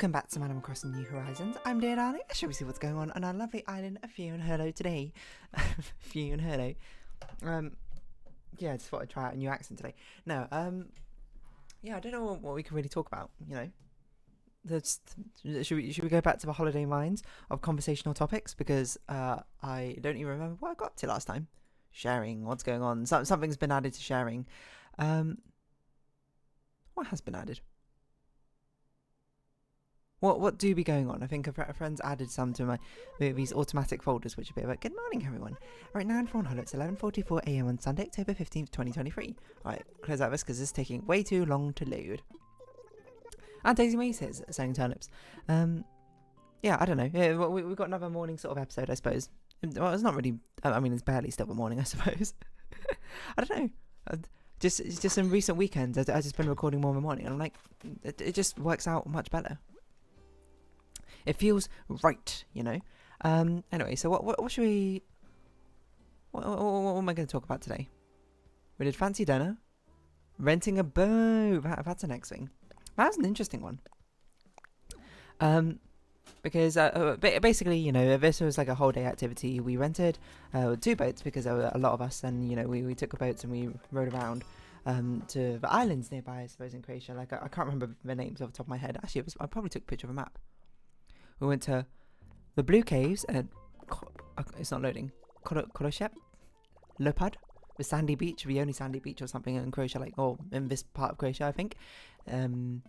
Welcome back to Madam Crossing New Horizons. I'm dear darling. Shall we see what's going on our lovely island of Fawnhallow today? Fawnhallow. Yeah, I just thought I'd try out a new accent today. No, yeah, I don't know what we can really talk about, you know. Should we go back to the holiday minds of conversational topics? Because I don't even remember what I got to last time. Sharing, what's going on? Something's been added to sharing. What has been added? What do be going on? I think a friend's added some to these automatic folders, which would be about good morning, everyone. Right now in Fawnhollow, it's 11:44 a.m. on Sunday, October 15th, 2023. Right, close out this because this is taking way too long to load. And Daisy May says, saying turnips. Yeah, I don't know. Yeah, we've got another morning sort of episode, I suppose. Well, it's not really. I mean, it's barely still the morning, I suppose. I don't know. Just in recent weekends, I've just been recording more in the morning, and I'm like, it just works out much better. It feels right, you know. Anyway, so what should we? What am I going to talk about today? We did fancy dinner, renting a boat. That's the next thing. That was an interesting one. Because basically, you know, this was like a whole day activity. We rented 2 boats because there were a lot of us, and you know, we took the boats and we rode around to the islands nearby, I suppose, in Croatia. Like I can't remember the names off the top of my head. Actually, I probably took a picture of a map. We went to the Blue Caves and it's not loading. Koloshep, Lopad, the sandy beach, the only sandy beach or something in Croatia, like, or in this part of Croatia, I think. Do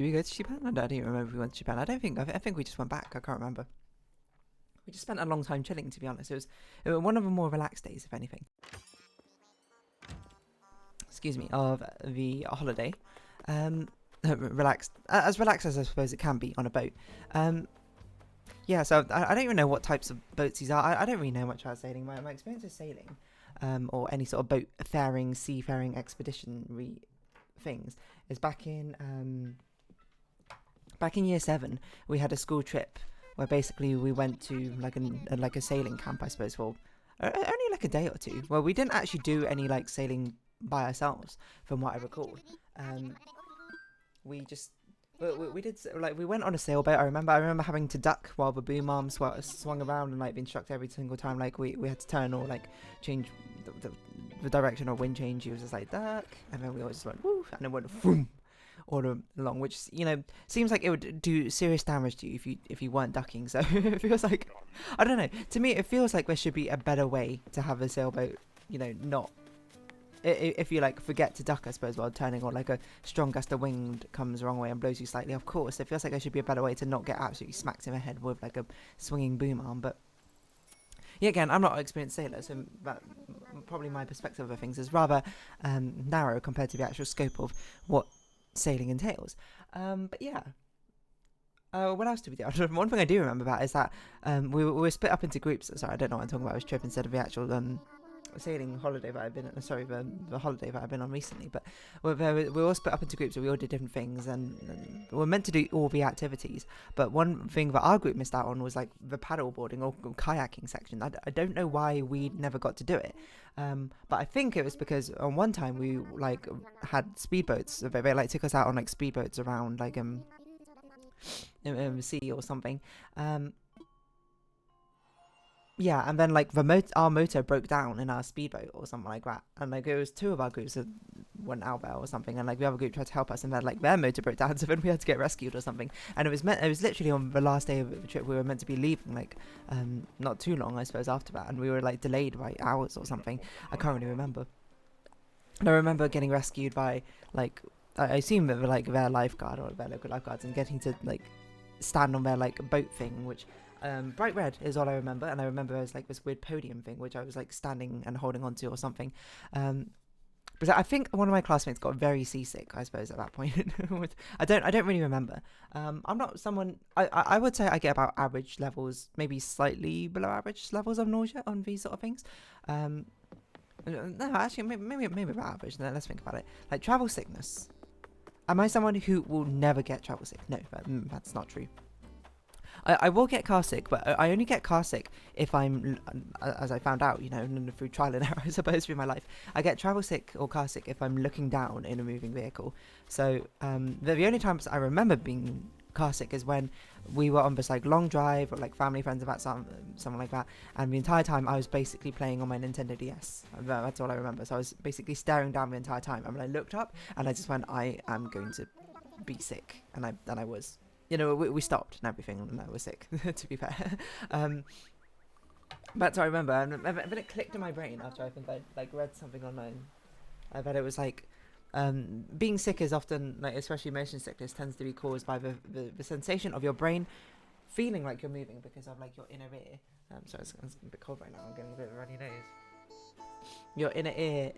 we go to Japan? I don't even remember if we went to Japan. I think we just went back. I can't remember. We just spent a long time chilling, to be honest. It was one of the more relaxed days, if anything. Excuse me, of the holiday. Relaxed as I suppose it can be on a boat. Yeah, so I don't even know what types of boats these are. I don't really know much about sailing. My experience with sailing, or any sort of boat faring, seafaring expeditionary things, is back in year 7. We had a school trip where basically we went to like a sailing camp, I suppose, for only like a day or two. Well, we didn't actually do any like sailing by ourselves, from what I recall. We did, like, we went on a sailboat. I remember having to duck while the boom arm swung around, and like being struck every single time. Like we had to turn or like change the direction or wind change. He was just like duck, and then we always just went woo, and then went boom all along, which, you know, seems like it would do serious damage to you if you weren't ducking. So it feels like, I don't know. To me, it feels like there should be a better way to have a sailboat. You know, not. If you like forget to duck, I suppose, while turning, or like a strong gust of wind comes the wrong way and blows you slightly, of course, it feels like there should be a better way to not get absolutely smacked in the head with like a swinging boom arm. But yeah, again, I'm not an experienced sailor, so that probably my perspective of things is rather narrow compared to the actual scope of what sailing entails. But yeah. What else did we do? One thing I do remember about is that we were split up into groups. Sorry, I don't know what I'm talking about. This trip instead of the actual sailing holiday that I've been the holiday that I've been on recently. But we all split up into groups, and we all did different things, and we were meant to do all the activities. But one thing that our group missed out on was like the paddle boarding or kayaking section. I don't know why we never got to do it, but I think it was because on one time we like had speedboats. They like took us out on like speedboats around like in the sea or something. Yeah, and then like our motor broke down in our speedboat or something like that, and like it was 2 of our groups that went out there or something, and like the other group tried to help us, and then like their motor broke down, so then we had to get rescued or something. And it was literally on the last day of the trip. We were meant to be leaving like not too long, I suppose, after that, and we were like delayed by hours or something. I can't really remember. And I remember getting rescued by like I assume that like their lifeguard or their local lifeguards, and getting to like stand on their like boat thing, which bright red is all I remember, and I remember there was like this weird podium thing which I was like standing and holding onto or something. But I think one of my classmates got very seasick, I suppose, at that point. I don't really remember. I'm not someone. I would say I get about average levels, maybe slightly below average levels of nausea on these sort of things. No, actually, maybe about average. No, let's think about it. Like travel sickness. Am I someone who will never get travel sick? No, that's not true. I will get car sick, but I only get car sick if I'm, as I found out, you know, through trial and error, I suppose, through my life. I get travel sick or car sick if I'm looking down in a moving vehicle. So the only times I remember being car sick is when we were on this like long drive or like family friends about something like that, and the entire time I was basically playing on my Nintendo DS. That's all I remember. So I was basically staring down the entire time, and when I looked up and I just went, I am going to be sick, and I was. You know, we stopped and everything, and I was sick. To be fair, but I remember, and then it clicked in my brain after I think I like read something online. I bet it was like. Being sick is often, like, especially motion sickness, tends to be caused by the sensation of your brain feeling like you're moving because of like your inner ear. So it's a bit cold right now. I'm getting a bit of a runny nose. Your inner ear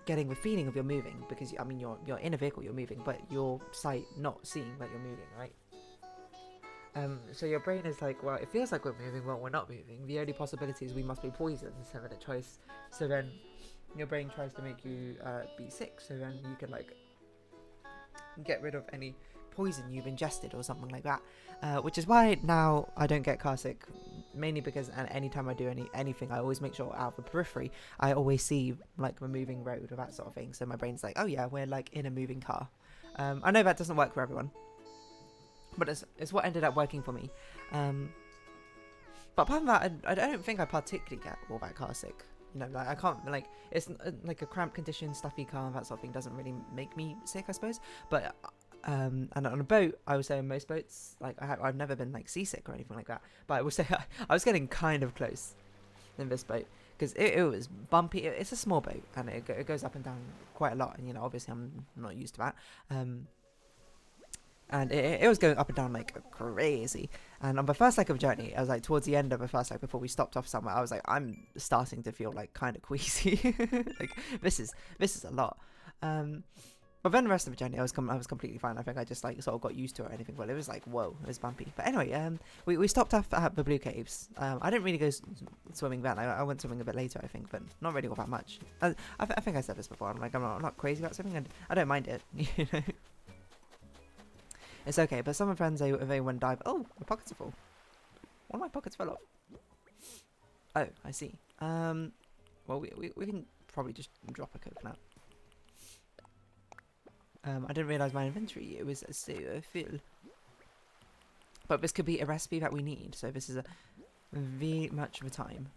getting the feeling of you're moving because you're in a vehicle, you're moving, but your sight not seeing that you're moving, right? So your brain is like, well, it feels like we're moving, well, we're not moving. The only possibility is we must be poisoned. So then your brain tries to make you be sick, so then you can like get rid of any poison you've ingested or something like that, which is why now I don't get car sick, mainly because anytime I do anything I always make sure out of the periphery I always see like the moving road or that sort of thing, so my brain's like, oh yeah, we're like in a moving car. I know that doesn't work for everyone, but it's what ended up working for me. But apart from that, I don't think I particularly get all that car sick. You know, like I can't, like, it's like a cramped condition, stuffy car, that sort of thing doesn't really make me sick, I suppose. But and on a boat, I would say on most boats, like I've never been like seasick or anything like that. But I would say I was getting kind of close in this boat because it was bumpy. It's a small boat and it goes up and down quite a lot. And you know, obviously I'm not used to that. And it was going up and down like crazy. And on the first leg of the journey, I was like towards the end of the first leg before we stopped off somewhere, I was like, I'm starting to feel like kind of queasy. Like this is a lot. But then the rest of the journey, I was completely fine. I think I just like sort of got used to it or anything. But it was like, whoa, it was bumpy. But anyway, we stopped off at the Blue Caves. I didn't really go swimming then. I went swimming a bit later, I think, but not really all that much. I think I said this before. I'm not crazy about swimming, and I don't mind it. You know. It's okay, but some of my friends, they went dive. Oh, my pockets are full. One of my pockets fell off. Oh, I see. Well, we can probably just drop a coconut. I didn't realise my inventory, it was so full. But this could be a recipe that we need, so this is a very much of a time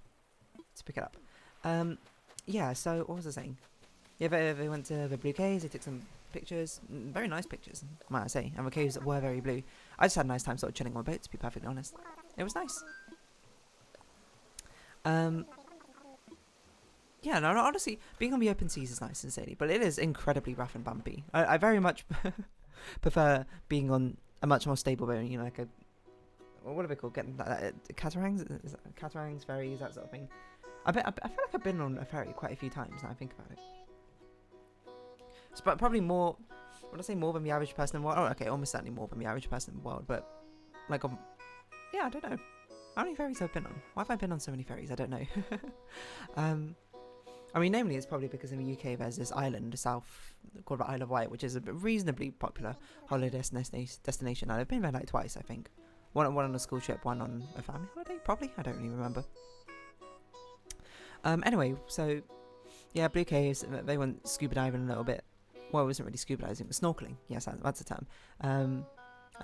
to pick it up. Yeah, so what was I saying? Yeah, they went to the Blue Caves, they took some pictures, very nice pictures, might I say, and the caves were very blue. I just had a nice time sort of chilling on a boat, to be perfectly honest. It was nice. Yeah, no, honestly, being on the open seas is nice and steady, but it is incredibly rough and bumpy. I very much prefer being on a much more stable boat, you know, like a, what are they called, getting catarangs, ferries, that sort of thing. I feel like I've been on a ferry quite a few times now I think about it. But probably more, would I say more than the average person in the world? Oh, okay, almost certainly more than the average person in the world, but, like, yeah, I don't know. How many ferries have I been on? Why have I been on so many ferries? I don't know. I mean, namely, it's probably because in the UK there's this island, south, called the Isle of Wight, which is a reasonably popular holiday destination. And I've been there like twice, I think. One on a school trip, one on a family holiday, probably. I don't really remember. Anyway, so, yeah, Blue Caves, they went scuba diving a little bit. Well, it wasn't really scuba diving, it was snorkeling. Yes, that's the term. And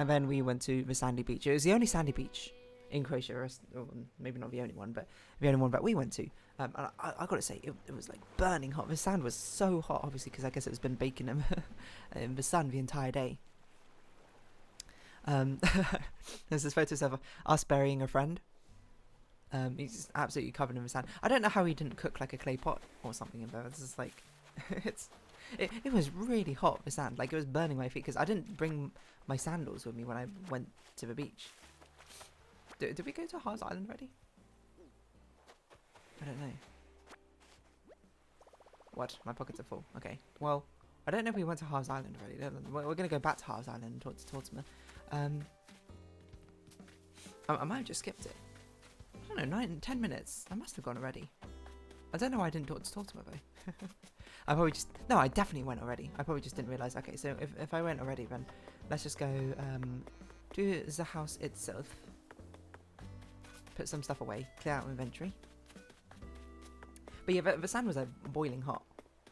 then we went to the sandy beach. It was the only sandy beach in Croatia, or maybe not the only one, but the only one that we went to. And I got to say, it was like burning hot. The sand was so hot, obviously, because I guess it was been baking in the sun the entire day. There's this photos of us burying a friend. He's absolutely covered in the sand. I don't know how he didn't cook like a clay pot or something in there. It's just like, it was really hot, the sand. Like, it was burning my feet because I didn't bring my sandals with me when I went to the beach. Did we go to Harz Island already? I don't know. What? My pockets are full. Okay. Well, I don't know if we went to Harz Island already. We're going to go back to Harz Island and talk to Tortimer. I might have just skipped it. I don't know, 10 minutes. I must have gone already. I don't know why I didn't talk to Tortimer though. I probably just... No, I definitely went already. I probably just didn't realise. Okay, so if I went already, then let's just go to the house itself. Put some stuff away. Clear out inventory. But yeah, the sand was like boiling hot.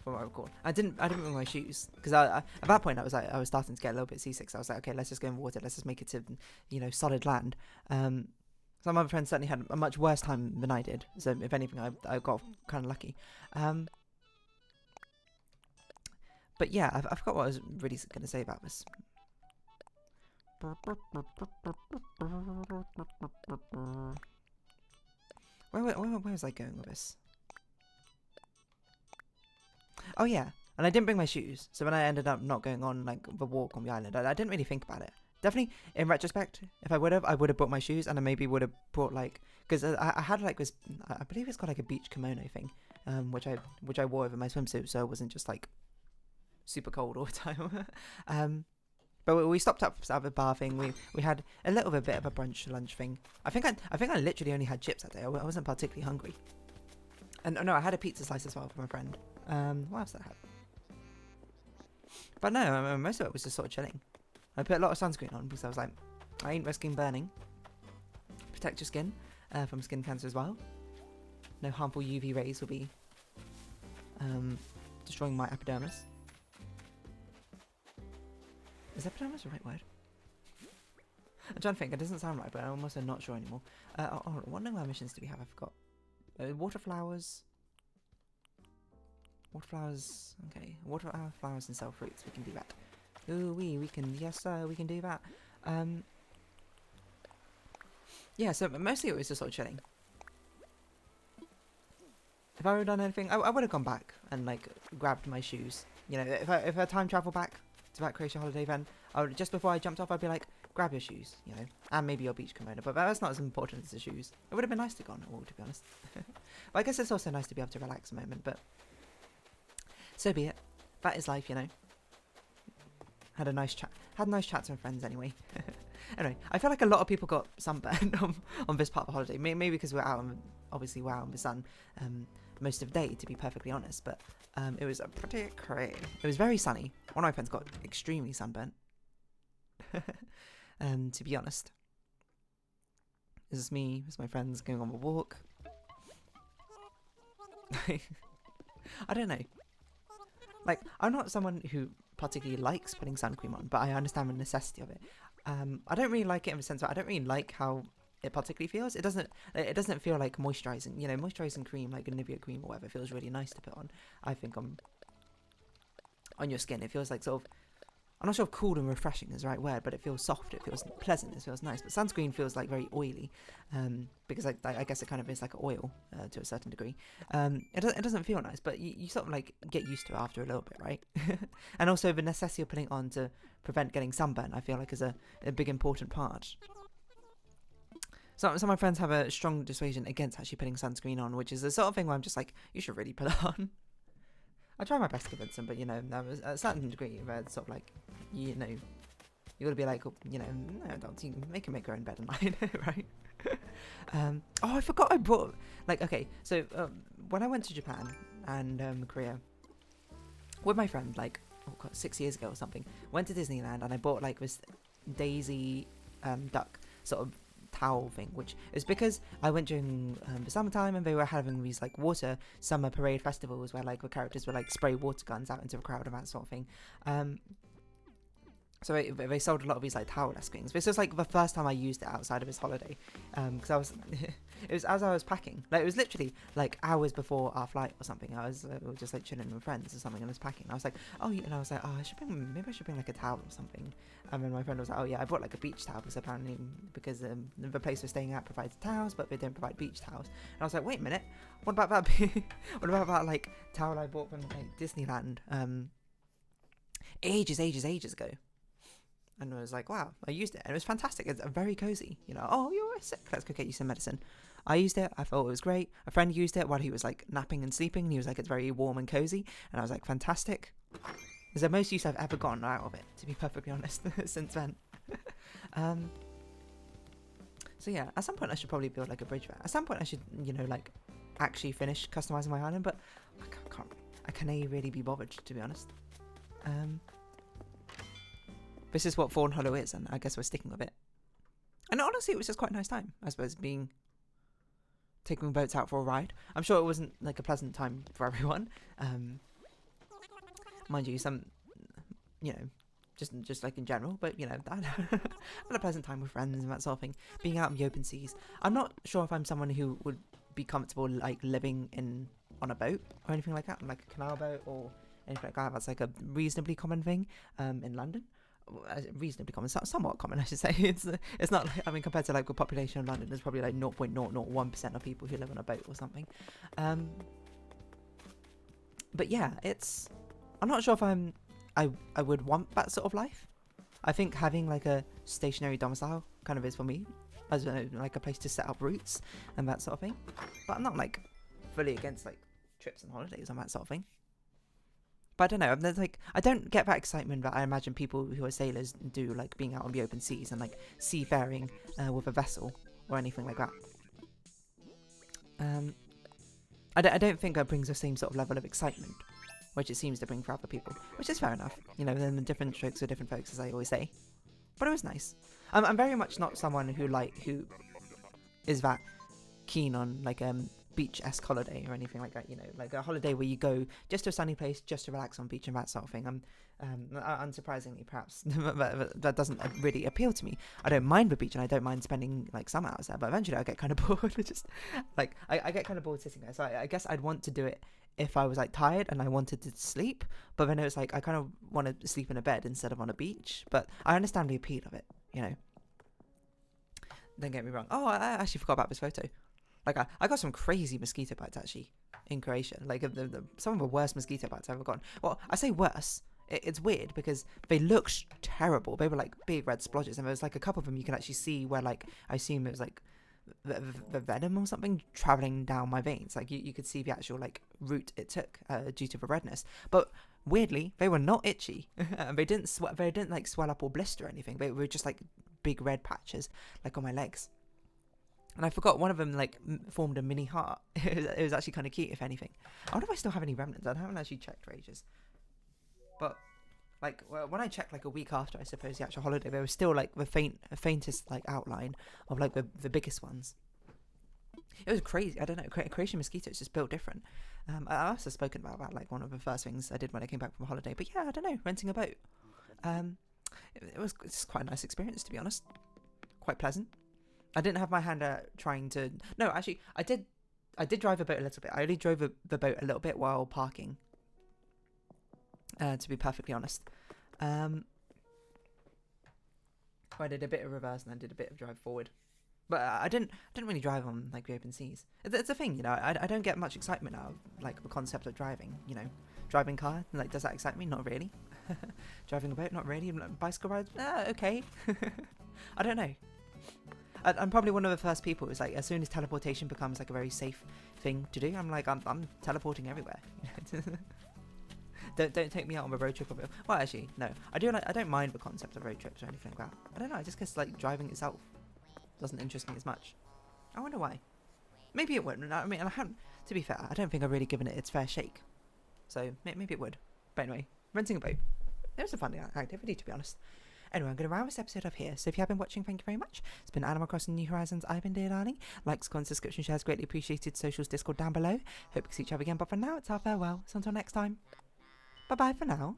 from what I recall. I didn't bring my shoes because at that point I was starting to get a little bit seasick. So I was like, okay, let's just go in water. Let's just make it to solid land. Some other friends certainly had a much worse time than I did. So if anything, I got kind of lucky. But yeah, I forgot what I was really going to say about this. Where was I going with this? Oh yeah, and I didn't bring my shoes, so when I ended up not going on like the walk on the island, I didn't really think about it. Definitely, in retrospect, if I would have brought my shoes, and I maybe would have brought like, because I had like this, I believe it's got like a beach kimono thing, which I wore over my swimsuit, so it wasn't just like super cold all the time. But we stopped up at the bar thing. We had a little bit of a brunch lunch thing. I think I literally only had chips that day. I wasn't particularly hungry. And no, I had a pizza slice as well for my friend. What else did I have? But no, most of it was just sort of chilling. I put a lot of sunscreen on because I was like, I ain't risking burning. Protect your skin from skin cancer as well. No harmful UV rays will be destroying my epidermis. Is epidermis the right word? I'm trying to think. It doesn't sound right, but I'm also not sure anymore. What number of missions do we have? I forgot. Water flowers. Okay. Water flowers and sell fruits. We can do that. Ooh, we can. Yes, sir. We can do that. Yeah. So mostly it was just sort of chilling. If I would have done anything, I would have gone back and like grabbed my shoes. You know, if I time travel back to that Croatia holiday, then I would, just before I jumped off, I'd be like, grab your shoes, you know, and maybe your beach kimono. But that's not as important as the shoes. It would have been nice to go on a walk, to be honest. But I guess it's also nice to be able to relax a moment. But so be it. That is life, you know. Had nice chats with friends anyway. Anyway, I feel like a lot of people got sunburned on this part of the holiday. Maybe because we're out in the sun most of the day, to be perfectly honest. But it was pretty crazy. It was very sunny. One of my friends got extremely sunburnt. To be honest. This is me, this is my friends going on a walk. I don't know. Like, I'm not someone who particularly likes putting sun cream on, but I understand the necessity of it. I don't really like it in the sense that I don't really like how it particularly feels. It doesn't feel like moisturising. You know, moisturising cream like a Nivea cream or whatever feels really nice to put on. I think on your skin, it feels like sort of, I'm not sure if cool and refreshing is the right word, but it feels soft, it feels pleasant, it feels nice. But sunscreen feels like very oily, because I guess it kind of is like oil to a certain degree. It doesn't feel nice, but you sort of like get used to it after a little bit, right? And also the necessity of putting it on to prevent getting sunburn, I feel like is a big important part. Some of my friends have a strong dissuasion against actually putting sunscreen on, which is the sort of thing where I'm just like, you should really put it on. I try my best to convince them, but, you know, at a certain degree, where it's sort of like, you know, you gotta be like, you know, no, don't you make your own bed and line, right? Oh, I forgot I brought, like, okay, so when I went to Japan and Korea with my friend, like, 6 years ago or something, went to Disneyland and I bought like this Daisy duck sort of towel thing, which is because I went during the summertime and they were having these like water summer parade festivals where like the characters would like spray water guns out into the crowd and that sort of thing. So they sold a lot of these like towel-esque things. This was like the first time I used it outside of this holiday, because I was it was as I was packing, like it was literally like hours before our flight or something. I was we were just like chilling with friends or something and I was packing. I was like, oh, and I was like, oh, maybe I should bring like a towel or something. And then my friend was like, oh yeah, I brought like a beach towel because apparently the place we're staying at provides towels, but they don't provide beach towels. And I was like, wait a minute, what about that? What about that like towel I bought from like Disneyland ages ago? And I was like, wow, I used it. And it was fantastic. It's very cozy. You know, oh, you're sick. Let's go get you some medicine. I used it. I thought it was great. A friend used it while he was like napping and sleeping. And he was like, it's very warm and cozy. And I was like, fantastic. It's the most use I've ever gotten out of it, to be perfectly honest, since then. So yeah, at some point I should probably build like a bridge there. At some point I should, you know, like actually finish customizing my island. But I can't really be bothered, to be honest. This is what Fawnhollow is, and I guess we're sticking with it. And honestly, it was just quite a nice time, I suppose, taking boats out for a ride. I'm sure it wasn't like a pleasant time for everyone, mind you, some, you know, just like in general, but, you know, I had a pleasant time with friends and that sort of thing. Being out in the open seas. I'm not sure if I'm someone who would be comfortable, like, living on a boat or anything like that, like a canal boat or anything like that. That's like a reasonably common thing in London. Reasonably common, somewhat common, I should say. It's not like, I mean, compared to like the population of London, there's probably like 0.001% of people who live on a boat or something. But yeah, I'm not sure if I would want that sort of life. I think having like a stationary domicile kind of is for me, as like a place to set up roots and that sort of thing. But I'm not like fully against like trips and holidays and that sort of thing. But I don't know, there's like, I don't get that excitement that I imagine people who are sailors do, like being out on the open seas and like seafaring with a vessel or anything like that. I don't think that brings the same sort of level of excitement, which it seems to bring for other people, which is fair enough. You know, then the different strokes for different folks, as I always say. But it was nice. I'm very much not someone who is that keen on like beach-esque holiday or anything like that, you know, like a holiday where you go just to a sunny place just to relax on beach and that sort of thing. Unsurprisingly, perhaps that doesn't really appeal to me. I don't mind the beach and I don't mind spending like some hours there, but eventually I get kind of bored. Just like I get kind of bored sitting there, so I guess I'd want to do it if I was like tired and I wanted to sleep, but then it was like I kind of want to sleep in a bed instead of on a beach. But I understand the appeal of it, you know. Don't get me wrong. Oh, I actually forgot about this photo. Like, I got some crazy mosquito bites, actually, in Croatia. Like, some of the worst mosquito bites I've ever gotten. Well, I say worse. It's weird, because they looked terrible. They were, like, big red splodges. And there was, like, a couple of them you can actually see where, like, I assume it was, like, the venom or something travelling down my veins. Like, you could see the actual, like, route it took due to the redness. But, weirdly, they were not itchy. They didn't, like, swell up or blister or anything. They were just, like, big red patches, like, on my legs. And I forgot one of them, like, formed a mini heart. It was actually kind of cute, if anything. I wonder if I still have any remnants. I haven't actually checked for ages. But, like, when I checked, like, a week after, I suppose, the actual holiday, there was still, like, the faintest, like, outline of, like, the biggest ones. It was crazy. I don't know. Croatian mosquitoes just built different. I also spoken about that, like, one of the first things I did when I came back from a holiday. But, yeah, I don't know. Renting a boat. It was just quite a nice experience, to be honest. Quite pleasant. I didn't have my hand out trying to... No, actually, I did drive a boat a little bit. I only drove the boat a little bit while parking, to be perfectly honest. I did a bit of reverse and I did a bit of drive forward. But I didn't really drive on, like, the open seas. It's a thing, you know. I don't get much excitement out of, like, the concept of driving, you know. Driving car, like, does that excite me? Not really. Driving a boat? Not really. Bicycle rides? Okay. I don't know. I'm probably one of the first people who's like, as soon as teleportation becomes like a very safe thing to do, I'm like, I'm teleporting everywhere. Don't take me out on a road trip. Well, actually, no. I don't mind the concept of road trips or anything like that. I don't know. I just guess like driving itself doesn't interest me as much. I wonder why. Maybe it would. I mean, to be fair, I don't think I've really given it its fair shake. So maybe it would. But anyway, renting a boat. It was a fun activity, to be honest. Anyway, I'm going to round this episode up here. So if you have been watching, thank you very much. It's been Animal Crossing New Horizons. I've been Dear Darling. Likes, comments, subscription, shares, greatly appreciated. Socials, Discord down below. Hope to see each other again. But for now, it's our farewell. So until next time. Bye-bye for now.